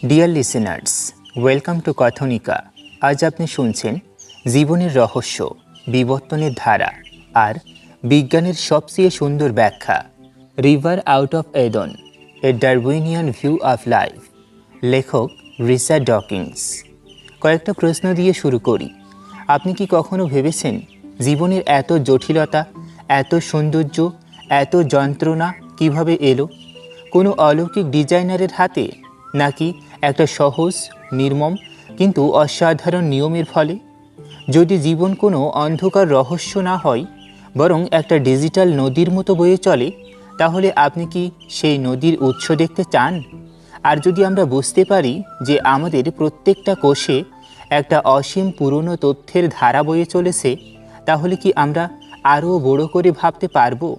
Deer listeners, welcome to Kathanika. আজ আপনি শুনছেন জীবনের রহস্য, বিবর্তনের ধারা আর বিজ্ঞানের সবচেয়ে সুন্দর ব্যাখ্যা, river out of Eden, a Darwinian view of life. লেখক রিচার্ড ডকিন্স। কয়েকটা প্রশ্ন দিয়ে শুরু করি। আপনি কি কখনো ভেবেছেন জীবনের এত জটিলতা, এত সৌন্দর্য, এত যন্ত্রণা কিভাবে এলো? কোনো অলৌকিক ডিজাইনারের হাতে, নাকি একটা সহজ, নির্মম কিন্তু অসাধারণ নিয়মের ফলে? যদি জীবন কোনো অন্ধকার রহস্য না হয়, বরং একটা ডিজিটাল নদীর মতো বয়ে চলে, তাহলে আপনি কি সেই নদীর উৎস দেখতে চান? আর যদি আমরা বুঝতে পারি যে আমাদের প্রত্যেকটা কোষে একটা অসীম পুরনো তথ্যের ধারা বয়ে চলেছে, তাহলে কি আমরা আরও বড় করে ভাবতে পারবো?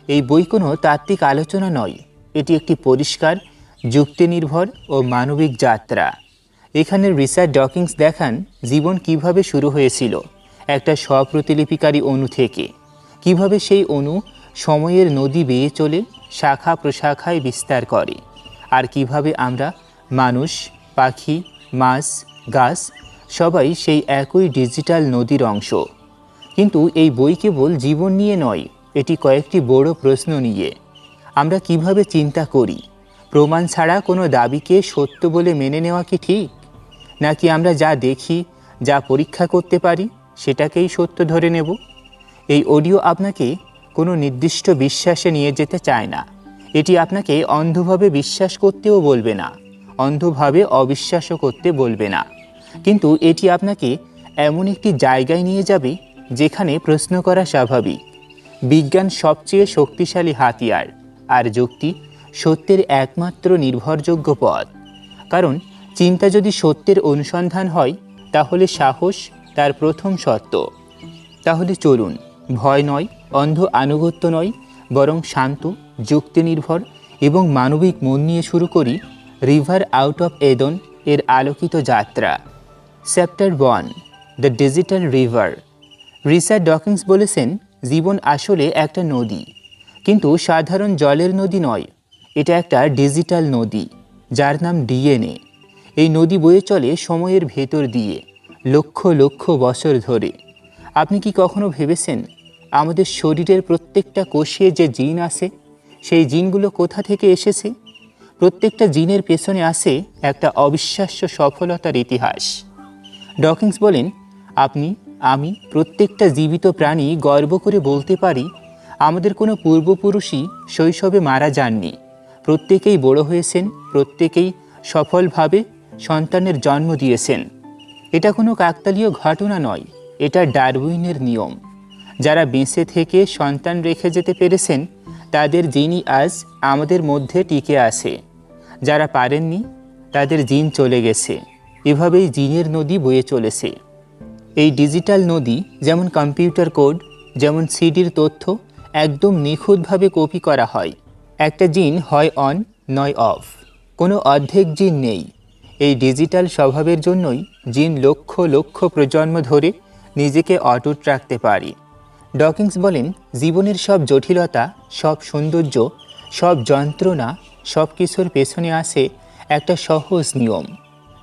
এই বই কোনো তাত্ত্বিক আলোচনা নয়, এটি একটি পরিষ্কার, যুক্তিনির্ভর ও মানবিক যাত্রা। এখানে রিচার্ড ডকিন্স দেখান জীবন কিভাবে শুরু হয়েছিল একটা স্বপ্রতিলিপিকারী অণু থেকে, কিভাবে সেই অণু সময়ের নদী বেয়ে চলে শাখা প্রশাখায় বিস্তার করে, আর কিভাবে আমরা মানুষ, পাখি, মাছ, গাছ সবাই সেই একই ডিজিটাল নদীর অংশ। কিন্তু এই বই কেবল জীবন নিয়ে নয়, এটি কয়েকটি বড় প্রশ্ন নিয়ে। আমরা কিভাবে চিন্তা করি? প্রমাণ ছাড়া কোনো দাবিকে সত্য বলে মেনে নেওয়া কি ঠিক? নাকি আমরা যা দেখি, যা পরীক্ষা করতে পারি, সেটাকেই সত্য ধরে নেব? এই অডিও আপনাকে কোনো নির্দিষ্ট বিশ্বাসে নিয়ে যেতে চায় না। এটি আপনাকে অন্ধভাবে বিশ্বাস করতেও বলবে না, অন্ধভাবে অবিশ্বাসও করতে বলবে না। কিন্তু এটি আপনাকে এমন একটি জায়গায় নিয়ে যাবে যেখানে প্রশ্ন করা স্বাভাবিক। বিজ্ঞান সবচেয়ে শক্তিশালী হাতিয়ার, আর যুক্তি সত্যের একমাত্র নির্ভরযোগ্য পথ। কারণ চিন্তা যদি সত্যের অনুসন্ধান হয়, তাহলে সাহস তার প্রথম সত্য। তাহলে চলুন, ভয় নয়, অন্ধ আনুগত্য নয়, বরং শান্ত, যুক্তিনির্ভর এবং মানবিক মন নিয়ে শুরু করি রিভার আউট অফ এডন এর আলোকিত যাত্রা। Chapter 1, the digital river. Richard Dawkins বলেছেন, জীবন আসলে একটা নদী, কিন্তু সাধারণ জলের নদী নয়। এটা একটা ডিজিটাল নদী, যার নাম ডিএনএ। এই নদী বয়ে চলে সময়ের ভেতর দিয়ে, লক্ষ লক্ষ বছর ধরে। আপনি কি কখনো ভেবেছেন আমাদের শরীরের প্রত্যেকটা কোষে যে জিন আছে, সেই জিনগুলো কোথা থেকে এসেছে? প্রত্যেকটা জিনের পেছনে আছে একটা অবিশ্বাস্য সফলতার ইতিহাস। ডকিন্স বলেন, আপনি, আমি, প্রত্যেকটা জীবিত প্রাণী গর্ব করে বলতে পারি, আমাদের কোনো পূর্বপুরুষই শৈশবে মারা যাননি। প্রত্যেকেই বড় হয়েছেন, প্রত্যেকেই সফলভাবে সন্তানের জন্ম দিয়েছেন। এটা কোনো কাকতালীয় ঘটনা নয়, এটা ডারউইনের নিয়ম। যারা বেঁচে থেকে সন্তান রেখে যেতে পেরেছেন, তাদের জিনই আজ আমাদের মধ্যে টিকে আছে। যারা পারেননি, তাদের জিন চলে গেছে। এভাবেই জিনের নদী বয়ে চলেছে। এই ডিজিটাল নদী যেমন কম্পিউটার কোড, যেমন সিডির তথ্য একদম নিখুঁতভাবে কপি করা হয়। একটা জিন হয় অন, নয় অফ। কোনো অর্ধেক জিন নেই। এই ডিজিটাল স্বভাবের জন্যই জিন লক্ষ লক্ষ প্রজন্ম ধরে নিজেকে অটুট রাখতে পারে। ডকিন্স বলেন, জীবনের সব জটিলতা, সব সৌন্দর্য, সব যন্ত্রণা, সব কিছুর পেছনে আছে একটা সহজ নিয়ম।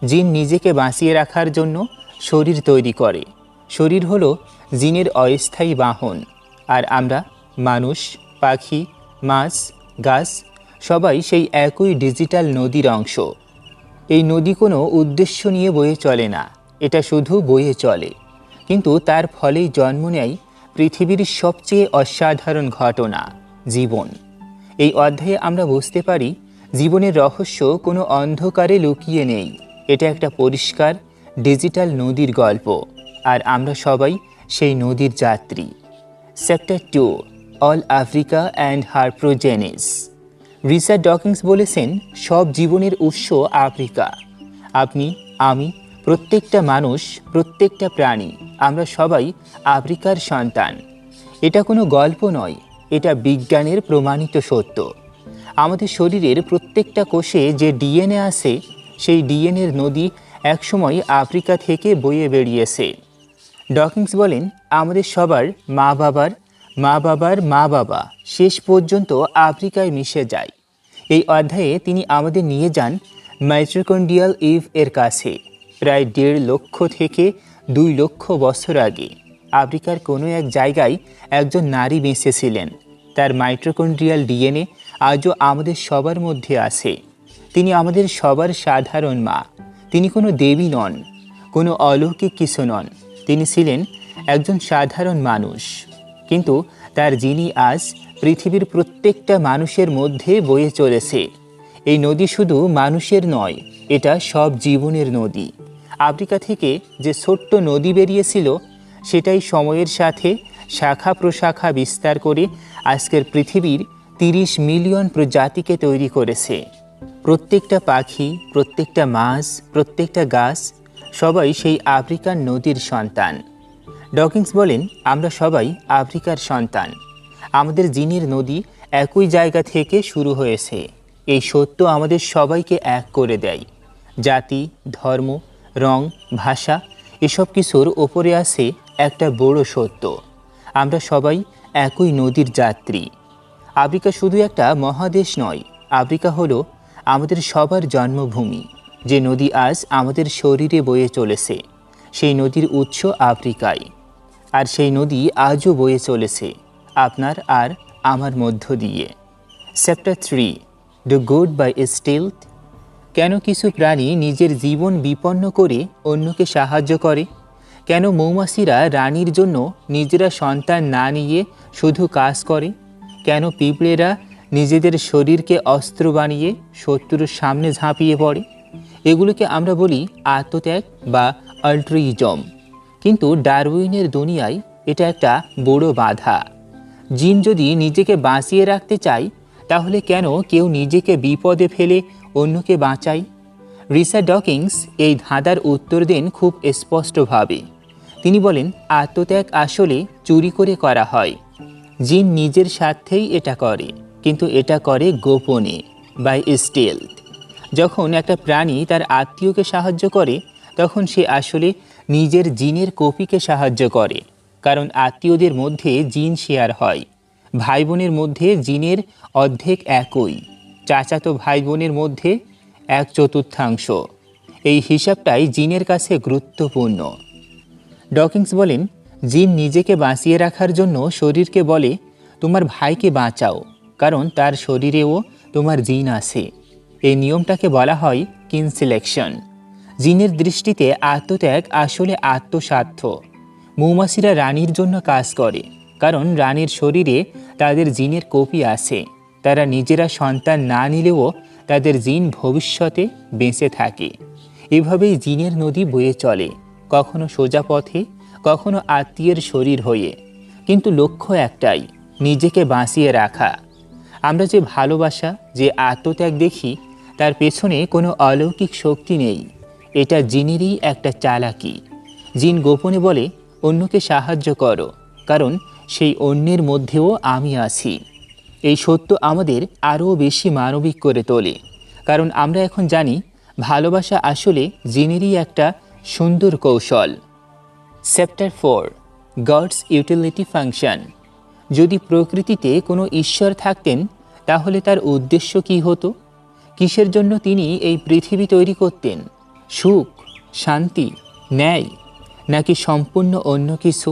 জিন নিজেকে বাঁচিয়ে রাখার জন্য শরীর তৈরি করে। শরীর হলো জিনের অস্থায়ী বাহন। আর আমরা, মানুষ, পাখি, মাছ, গাছ সবাই সেই একই ডিজিটাল নদীর অংশ। এই নদী কোনো উদ্দেশ্য নিয়ে বয়ে চলে না, এটা শুধু বয়ে চলে। কিন্তু তার ফলেই জন্ম নেয় পৃথিবীর সবচেয়ে অসাধারণ ঘটনা, জীবন। এই অধ্যায়ে আমরা বুঝতে পারি, জীবনের রহস্য কোনো অন্ধকারে লুকিয়ে নেই। এটা একটা পরিষ্কার ডিজিটাল নদীর গল্প, আর আমরা সবাই সেই নদীর যাত্রী। Chapter 2, all Africa and her progenies. Richard Dawkins বলেছেন, সব জীবনের উৎস আফ্রিকা। আপনি, আমি, প্রত্যেকটা মানুষ, প্রত্যেকটা প্রাণী, আমরা সবাই আফ্রিকার সন্তান। এটা কোনো গল্প নয়, এটা বিজ্ঞানের প্রমাণিত সত্য। আমাদের শরীরের প্রত্যেকটা কোষে যে ডিএনএ আছে, সেই ডিএনএর নদী একসময় আফ্রিকা থেকে বয়ে বেরিয়েছে। ডকিন্স বলেন, আমাদের সবার মা বাবার মা বাবার মা বাবা শেষ পর্যন্ত আফ্রিকায় মিশে যায়। এই অধ্যায়ে তিনি আমাদের নিয়ে যান মাইটোকন্ড্রিয়াল ইভ এর কাছে প্রায় 1.5 লক্ষ থেকে 2 লক্ষ বছর আগে আফ্রিকার কোনো এক জায়গায় একজন নারী বেঁচেছিলেন। তার মাইটোকন্ড্রিয়াল ডিএনএ আজও আমাদের সবার মধ্যে আছে। তিনি আমাদের সবার সাধারণ মা। তিনি কোনো দেবী নন, কোনো অলৌকিক কিছু নন। তিনি ছিলেন একজন সাধারণ মানুষ, কিন্তু তার যিনি আজ পৃথিবীর প্রত্যেকটা মানুষের মধ্যে বয়ে চলেছে। এই নদী শুধু মানুষের নয়, এটা সব জীবনের নদী। আফ্রিকা থেকে যে ছোট্ট নদী বেরিয়েছিল, সেটাই সময়ের সাথে শাখা প্রশাখা বিস্তার করে আজকের পৃথিবীর 30 মিলিয়ন প্রজাতিকে তৈরি করেছে। প্রত্যেকটা পাখি, প্রত্যেকটা মাছ, প্রত্যেকটা গাছ সবাই সেই আফ্রিকার নদীর সন্তান। ডকিন্স বলেন, আমরা সবাই আফ্রিকার সন্তান। আমাদের জিনের নদী একই জায়গা থেকে শুরু হয়েছে। এই সত্য আমাদের সবাইকে এক করে দেয়। জাতি, ধর্ম, রং, ভাষা এসব কিছুর ওপরে আছে একটা বড় সত্য, আমরা সবাই একই নদীর যাত্রী। আফ্রিকা শুধু একটা মহাদেশ নয়, আফ্রিকা হলো আমাদের সবার জন্মভূমি। যে নদী আজ আমাদের শরীরে বয়ে চলেছে, সেই নদীর উৎস আফ্রিকায়। আর সেই নদী আজও বয়ে চলেছে আপনার আর আমার মধ্য দিয়ে। Chapter 3, the good bye স্টিলথ। কেন কিছু প্রাণী নিজের জীবন বিপন্ন করে অন্যকে সাহায্য করে? কেন মৌমাছিরা রানীর জন্য নিজেরা সন্তান না নিয়ে শুধু কাজ করে? কেন পিঁপড়েরা নিজেদের শরীরকে অস্ত্র বানিয়ে শত্রুর সামনে ঝাঁপিয়ে পড়ে? এগুলোকে আমরা বলি আত্মত্যাগ বা অল্ট্রুইজম। কিন্তু ডারউইনের দুনিয়ায় এটা একটা বড় বাধা। জিন যদি নিজেকে বাঁচিয়ে রাখতে চায়, তাহলে কেন কেউ নিজেকে বিপদে ফেলে অন্যকে বাঁচায়? রিচার্ড ডকিন্স এই ধাঁধার উত্তর দেন খুব স্পষ্টভাবে। তিনি বলেন, আত্মত্যাগ আসলে চুরি করে করা হয়। জিন নিজের স্বার্থেই এটা করে, কিন্তু এটা করে গোপনে, বাই স্টেলথ। যখন একটা প্রাণী তার আত্মীয়কে সাহায্য করে, তখন সে আসলে নিজের জিনের কপিকে সাহায্য করে। কারণ আত্মীয়দের মধ্যে জিন শেয়ার হয়। ভাই বোনের মধ্যে জিনের অর্ধেক একই, চাচাতো ভাই বোনের মধ্যে 1/4। এই হিসাবটাই জিনের কাছে গুরুত্বপূর্ণ। ডকিন্স বলেন, জিন নিজেকে বাঁচিয়ে রাখার জন্য শরীরকে বলে, তোমার ভাইকে বাঁচাও, কারণ তার শরীরেও তোমার জিন আছে। এই নিয়মটাকে বলা হয় কিন সিলেকশন। জিনের দৃষ্টিতে আত্মত্যাগ আসলে আত্মস্বার্থ। মৌমাছিরা রানীর জন্য কাজ করে, কারণ রানীর শরীরে তাদের জিনের কপি আছে। তারা নিজেরা সন্তান না নিলেও তাদের জিন ভবিষ্যতে বেঁচে থাকে। এভাবেই জিনের নদী বয়ে চলে, কখনো সোজা পথে, কখনো আত্মীয়ের শরীর হয়ে। কিন্তু লক্ষ্য একটাই, নিজেকে বাঁচিয়ে রাখা। আমরা যে ভালোবাসা, যে আত্মত্যাগ দেখি, তার পেছনে কোনো অলৌকিক শক্তি নেই। এটা জিনেরই একটা চালাকি। জিন গোপনে বলে, অন্যকে সাহায্য করো, কারণ সেই অন্যের মধ্যেও আমি আছি। এই সত্য আমাদের আরও বেশি মানবিক করে তোলে, কারণ আমরা এখন জানি ভালোবাসা আসলে জিনেরই একটা সুন্দর কৌশল। Chapter 4, God's utility function. যদি প্রকৃতিতে কোনো ঈশ্বর থাকতেন, তাহলে তার উদ্দেশ্য কী হতো? কিসের জন্য তিনি এই পৃথিবী তৈরি করতেন? সুখ, শান্তি, ন্যায়, নাকি সম্পূর্ণ অন্য কিছু?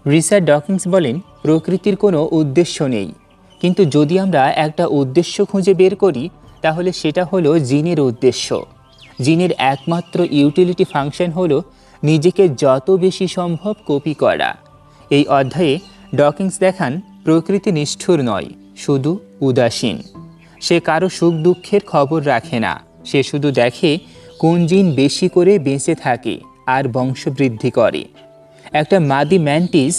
রিচার্ড ডকিন্স বলেন, প্রকৃতির কোনো উদ্দেশ্য নেই, কিন্তু যদি আমরা একটা উদ্দেশ্য খুঁজে বের করি, তাহলে সেটা হলো জিনের উদ্দেশ্য। জিনের একমাত্র ইউটিলিটি ফাংশন হলো নিজেকে যত বেশি সম্ভব কপি করা। এই অধ্যায়ে ডকিন্স দেখান, প্রকৃতি নিষ্ঠুর নয়, শুধু উদাসীন। সে কারো সুখ দুঃখের খবর রাখে না। সে শুধু দেখে কোন জিন বেশি করে বেঁচে থাকে আর বংশবৃদ্ধি করে। একটা মাদি ম্যান্টিস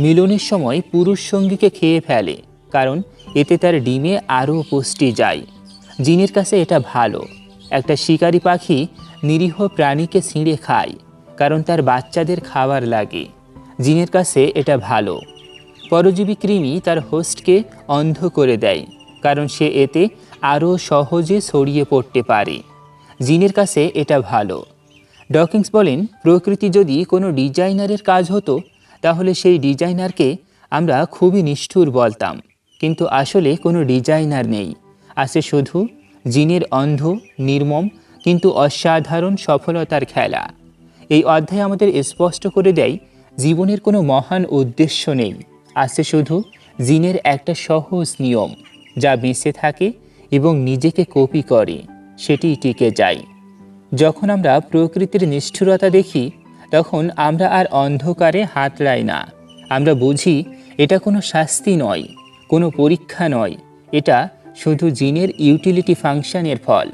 মিলনের সময় পুরুষ সঙ্গীকে খেয়ে ফেলে, কারণ এতে তার ডিমে আরও পুষ্টি যায়। জিনের কাছে এটা ভালো। একটা শিকারি পাখি নিরীহ প্রাণীকে ছিঁড়ে খায়, কারণ তার বাচ্চাদের খাবার লাগে। জিনের কাছে এটা ভালো। পরজীবী কৃমি তার হোস্টকে অন্ধ করে দেয়, কারণ সে এতে আরও সহজে ছড়িয়ে পড়তে পারে। জিনের কাছে এটা ভালো। ডকিন্স বলেন, প্রকৃতি যদি কোনো ডিজাইনারের কাজ হতো, তাহলে সেই ডিজাইনারকে আমরা খুবই নিষ্ঠুর বলতাম। কিন্তু আসলে কোনো ডিজাইনার নেই, আছে শুধু জিনের অন্ধ, নির্মম কিন্তু অসাধারণ সফলতার খেলা। এই অধ্যায় আমাদের স্পষ্ট করে দেয় জীবনের কোনো মহান উদ্দেশ্য নেই, আছে শুধু জিনের একটা সহজ নিয়ম, যা বেঁচে থাকে এবং নিজেকে কপি করে, সেটিই টিকে যায়। যখন আমরা প্রকৃতির নিষ্ঠুরতা দেখি তখন আমরা আর অন্ধকারে হাতড়াই না। আমরা বুঝি এটা কোনো শাস্তি নয়, কোনো পরীক্ষা নয়, এটা শুধু জিনের ইউটিলিটি ফাংশনের ফল।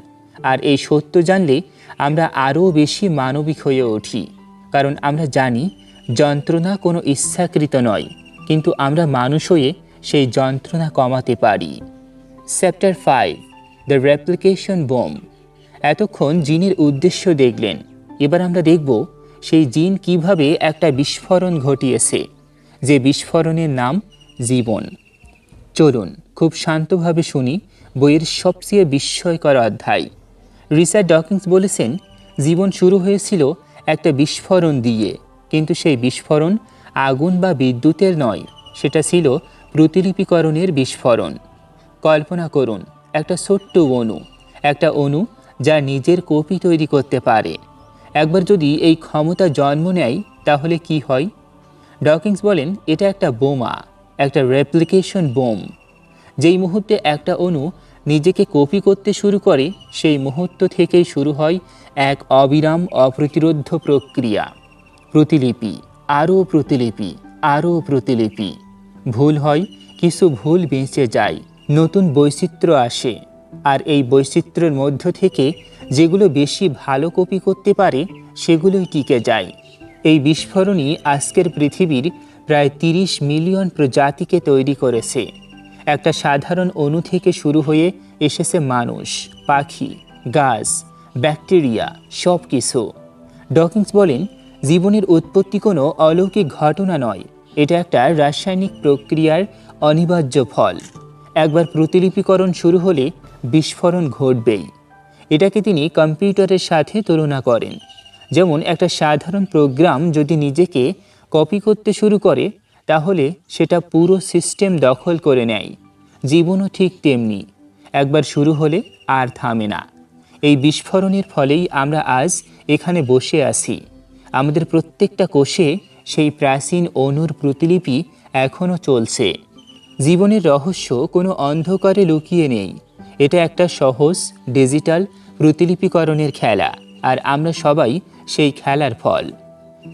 আর এই সত্য জানলে আমরা আরও বেশি মানবিক হয়ে উঠি, কারণ আমরা জানি যন্ত্রণা কোনো ইচ্ছাকৃত নয়, কিন্তু আমরা মানুষ হয়ে সেই যন্ত্রণা কমাতে পারি। Chapter 5, the replication bomb. এতক্ষণ জিনের উদ্দেশ্য দেখলেন, এবার আমরা দেখব সেই জিন কিভাবে একটা বিস্ফোরণ ঘটিয়েছে, যে বিস্ফোরণের নাম জীবন। চলুন খুব শান্তভাবে শুনি বইয়ের সবচেয়ে বিস্ময়কর অধ্যায়। রিচার্ড ডকিন্স বলেছেন, জীবন শুরু হয়েছিল একটা বিস্ফোরণ দিয়ে, কিন্তু সেই বিস্ফোরণ আগুন বা বিদ্যুতের নয়, সেটা ছিল প্রতিলিপিকরণের বিস্ফোরণ। কল্পনা করুন একটা ছোট্ট অণু, একটা অণু যা নিজের কপি তৈরি করতে পারে। একবার যদি এই ক্ষমতা জন্ম নেয় তাহলে কি হয়? ডকিন্স বলেন, এটা একটা বোমা, একটা রেপ্লিকেশন বোম। যেই মুহূর্তে একটা অণু নিজেকে কপি করতে শুরু করে, সেই মুহূর্ত থেকেই শুরু হয় এক অবিরাম অপ্রতিরোধ্য প্রক্রিয়া। প্রতিলিপি, আরও প্রতিলিপি, আরও প্রতিলিপি। ভুল হয়, কিছু ভুল বেঁচে যায়, নতুন বৈচিত্র্য আসে, আর এই বৈচিত্র্যের মধ্য থেকে যেগুলো বেশি ভালো কপি করতে পারে সেগুলোই টিকে যায়। এই বিস্ফোরণই আজকের পৃথিবীর প্রায় 30 মিলিয়ন প্রজাতিকে তৈরি করেছে। একটা সাধারণ অণু থেকে শুরু হয়ে এসেছে মানুষ, পাখি, গাছ, ব্যাকটেরিয়া, সব কিছু। ডকিন্স বলেন, জীবনের উৎপত্তি কোনো অলৌকিক ঘটনা নয়, এটা একটা রাসায়নিক প্রক্রিয়ার অনিবার্য ফল। একবার প্রতিলিপিকরণ শুরু হলে বিস্ফোরণ ঘটবেই। এটাকে তিনি কম্পিউটারের সাথে তুলনা করেন। যেমন একটা সাধারণ প্রোগ্রাম যদি নিজেকে কপি করতে শুরু করে তাহলে সেটা পুরো সিস্টেম দখল করে নেয়। জীবনও ঠিক তেমনি, একবার শুরু হলে আর থামে না। এই বিস্ফোরণের ফলেই আমরা আজ এখানে বসে আছি। আমাদের প্রত্যেকটা কোষে সেই প্রাচীন অণুর প্রতিলিপি এখনও চলছে। জীবনের রহস্য কোনো অন্ধকারে লুকিয়ে নেই, এটা একটা সহজ ডিজিটাল প্রতিলিপিকরণের খেলা, আর আমরা সবাই সেই খেলার ফল।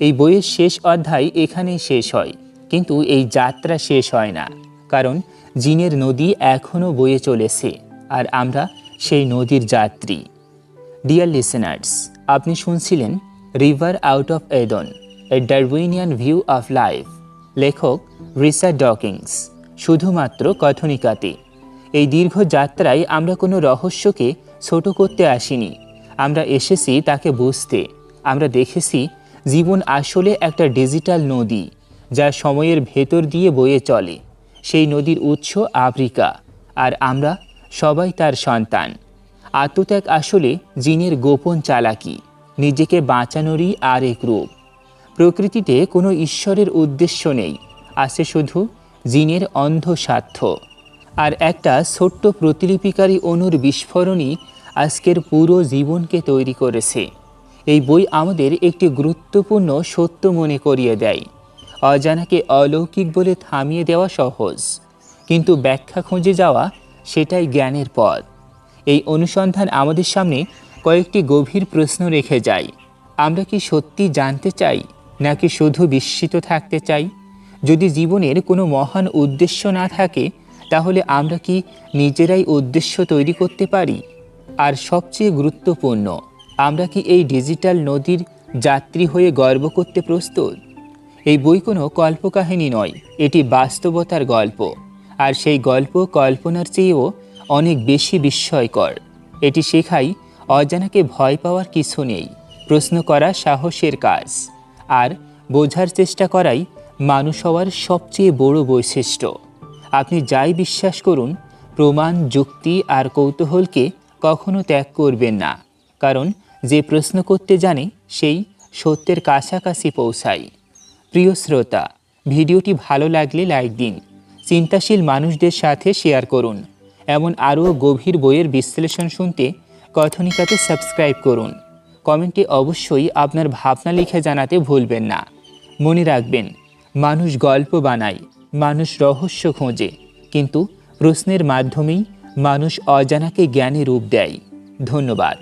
এই বইয়ের শেষ অধ্যায় এখানেই শেষ হয়, কিন্তু এই যাত্রা শেষ হয় না, কারণ জিনের নদী এখনও বয়ে চলেছে, আর আমরা সেই নদীর যাত্রী। ডিয়ার লিসেনার্স, আপনি শুনছিলেন river out of Eden, a Darwinian view of life, লেখক রিচার্ড ডকিন্স, শুধুমাত্র কথনিকাতে। এই দীর্ঘ যাত্রায় আমরা কোনো রহস্যকে ছোট করতে আসিনি, আমরা এসেছি তাকে বুঝতে। আমরা দেখেছি জীবন আসলে একটা ডিজিটাল নদী, যা সময়ের ভেতর দিয়ে বয়ে চলে। সেই নদীর উৎস আফ্রিকা, আর আমরা সবাই তার সন্তান। আত্মত্যাগ আসলে জিনের গোপন চালাকি, নিজেকে বাঁচানোরই আরেক রূপ। প্রকৃতিতে কোনো ঈশ্বরের উদ্দেশ্য নেই, আছে শুধু জিনের অন্ধ স্বার্থ। আর একটা ছোট্ট প্রতিলিপিকারী অণুর বিস্ফোরণই আজকের পুরো জীবনকে তৈরি করেছে। এই বই আমাদের একটি গুরুত্বপূর্ণ সত্য মনে করিয়ে দেয়, অজানাকে অলৌকিক বলে থামিয়ে দেওয়া সহজ, কিন্তু ব্যাখ্যা খুঁজে যাওয়া সেটাই জ্ঞানের পথ। এই অনুসন্ধান আমাদের সামনে কয়েকটি গভীর প্রশ্ন রেখে যায়। আমরা কি সত্যি জানতে চাই, নাকি শুধু বিস্মিত থাকতে চাই? যদি জীবনের কোনো মহান উদ্দেশ্য না থাকে তাহলে আমরা কি নিজেরাই উদ্দেশ্য তৈরি করতে পারি? আর সবচেয়ে গুরুত্বপূর্ণ, আমরা কি এই ডিজিটাল নদীর যাত্রী হয়ে গর্ব করতে প্রস্তুত? এই বই কোনো কল্পকাহিনী নয়, এটি বাস্তবতার গল্প, আর সেই গল্প কল্পনার চেয়েও অনেক বেশি বিস্ময়কর। এটি শেখায় অজানাকে ভয় পাওয়ার কিছু নেই, প্রশ্ন করা সাহসের কাজ, আর বোঝার চেষ্টা করাই মানুষ হওয়ার সবচেয়ে বড় বৈশিষ্ট্য। আপনি যাই বিশ্বাস করুন, প্রমাণ, যুক্তি আর কৌতূহলকে কখনো ত্যাগ করবেন না, কারণ যে প্রশ্ন করতে জানে সেই সত্যের কাছাকাছি পৌঁছায়। প্রিয় শ্রোতা, ভিডিওটি ভালো লাগলে লাইক দিন, চিন্তাশীল মানুষদের সাথে শেয়ার করুন, এমন আরও গভীর বইয়ের বিশ্লেষণ শুনতে কথনিকাতে সাবস্ক্রাইব করুন। কমেন্টে অবশ্যই আপনার ভাবনা লিখে জানাতে ভুলবেন না। মনে রাখবেন, মানুষ গল্প বানায়, মানুষ রহস্য খোঁজে, কিন্তু প্রশ্নের মাধ্যমেই মানুষ অজানাকে জ্ঞানে রূপ দেয়। ধন্যবাদ।